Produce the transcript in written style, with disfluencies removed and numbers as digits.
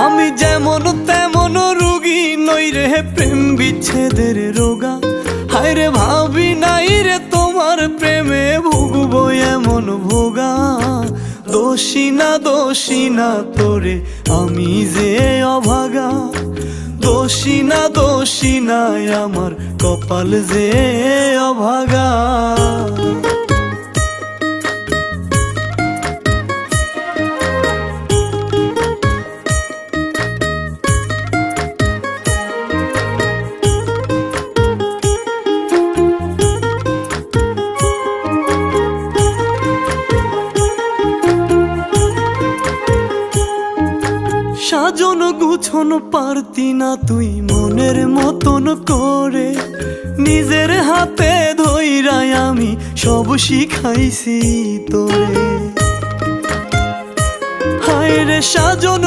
আমি যেমন তেমন রোগী নই রে প্রেম বিচ্ছেদের রোগা। হায় রে ভাবি নাই রে তোমার প্রেমে ভুগবো এমন ভোগা। দোষী না তোরে আমি যে অভাগা। দোষী না আমার কপাল যে অভাগা। সাজন গুছন পারতি না তুই মনের মতন করে। নিজের হাতে ধইরাই আমি সব শিখাইছি তোরে। হায় রে সাজন